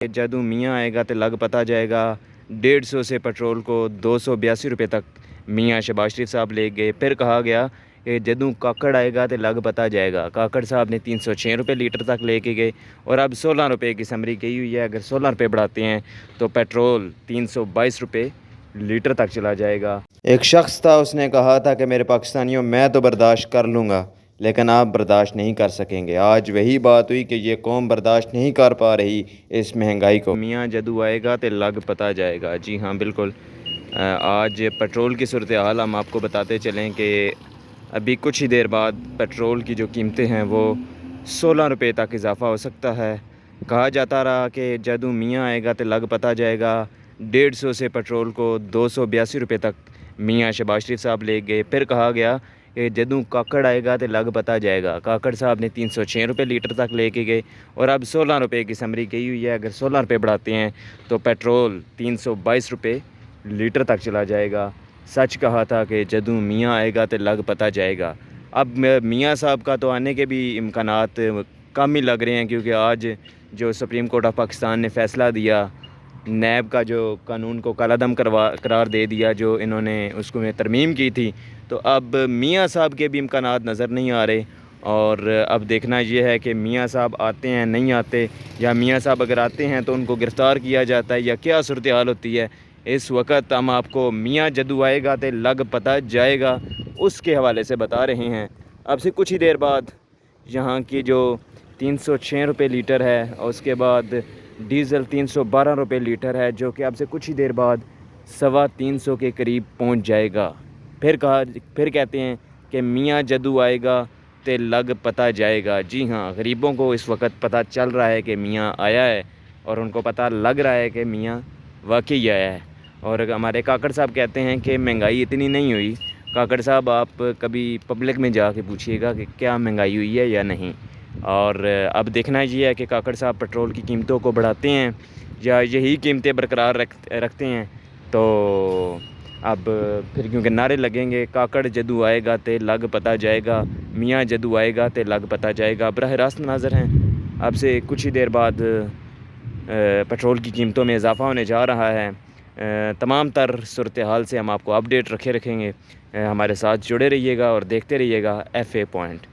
جدوں میاں آئے گا تو لگ پتہ جائے گا 150 سے پٹرول کو 282 روپے تک میاں شہباز شریف صاحب لے گئے۔ پھر کہا گیا کہ جدوں کاکڑ آئے گا تو لگ پتہ جائے گا، کاکڑ صاحب نے 306 روپے لیٹر تک لے کے گئے، اور اب 16 روپے کی سمری کہی ہوئی ہے۔ اگر 16 روپے بڑھاتے ہیں تو پیٹرول 322 روپے لیٹر تک چلا جائے گا۔ ایک شخص تھا، اس نے کہا تھا کہ میرے پاکستانیوں میں تو برداشت کر لوں گا لیکن آپ برداشت نہیں کر سکیں گے۔ آج وہی بات ہوئی کہ یہ قوم برداشت نہیں کر پا رہی اس مہنگائی کو۔ میاں جدوں آئے گا تو لگ پتہ جائے گا۔ جی ہاں بالکل، آج پیٹرول کی صورتحال ہم آپ کو بتاتے چلیں کہ ابھی کچھ ہی دیر بعد پیٹرول کی جو قیمتیں ہیں وہ 16 روپے تک اضافہ ہو سکتا ہے۔ کہا جاتا رہا کہ جدوں میاں آئے گا تو لگ پتہ جائے گا 150 سے پٹرول کو 282 روپے تک میاں شہباز شریف صاحب لے گئے۔ پھر کہا گیا کہ جدوں کاکڑ آئے گا تو لگ پتہ جائے گا، کاکڑ صاحب نے 306 روپے لیٹر تک لے کے گئے، اور اب 16 روپے کی سمری کہی ہوئی ہے۔ اگر 16 روپے بڑھاتے ہیں تو پیٹرول 322 روپے لیٹر تک چلا جائے گا۔ سچ کہا تھا کہ جدوں میاں آئے گا تو لگ پتہ جائے گا۔ اب میاں صاحب کا تو آنے کے بھی امکانات کم ہی لگ رہے ہیں، کیونکہ آج جو سپریم کورٹ آف پاکستان نے فیصلہ دیا، نیب کا جو قانون کو کالعدم قرار دے دیا، جو انہوں نے اس کو ترمیم کی تھی، تو اب میاں صاحب کے بھی امکانات نظر نہیں آ رہے۔ اور اب دیکھنا یہ ہے کہ میاں صاحب آتے ہیں نہیں آتے، یا میاں صاحب اگر آتے ہیں تو ان کو گرفتار کیا جاتا ہے، یا کیا صورتحال ہوتی ہے اس وقت ہم آپ کو میاں جدوں آئے گا تو لگ پتہ جائے گا اس کے حوالے سے بتا رہے ہیں۔ اب سے کچھ ہی دیر بعد یہاں کی جو 306 روپے لیٹر ہے، اور اس کے بعد ڈیزل 312 روپے لیٹر ہے، جو کہ اب سے کچھ ہی دیر بعد 350 کے قریب پہنچ جائے گا۔ پھر کہتے ہیں کہ میاں جدوں آئے گا تو لگ پتہ جائے گا۔ جی ہاں، غریبوں کو اس وقت پتہ چل رہا ہے کہ میاں آیا ہے، اور ان کو پتہ لگ رہا ہے کہ میاں واقعی آیا ہے۔ اور ہمارے کاکڑ صاحب کہتے ہیں کہ مہنگائی اتنی نہیں ہوئی۔ کاکڑ صاحب آپ کبھی پبلک میں جا کے پوچھیے گا کہ کیا مہنگائی ہوئی ہے یا نہیں۔ اور اب دیکھنا یہ ہے کہ کاکڑ صاحب پٹرول کی قیمتوں کو بڑھاتے ہیں یا یہی قیمتیں برقرار رکھتے ہیں۔ تو اب پھر کیونکہ نعرے لگیں گے، کاکڑ جدوں آئے گا تو لگ پتہ جائے گا، میاں جدوں آئے گا تو لگ پتہ جائے گا۔ براہ راست مناظر ہیں، اب سے کچھ ہی دیر بعد پٹرول کی قیمتوں میں اضافہ ہونے جا رہا ہے۔ تمام تر صورتحال سے ہم آپ کو اپڈیٹ رکھیں گے۔ ہمارے ساتھ جڑے رہیے گا اور دیکھتے رہیے گا FA پوائنٹ۔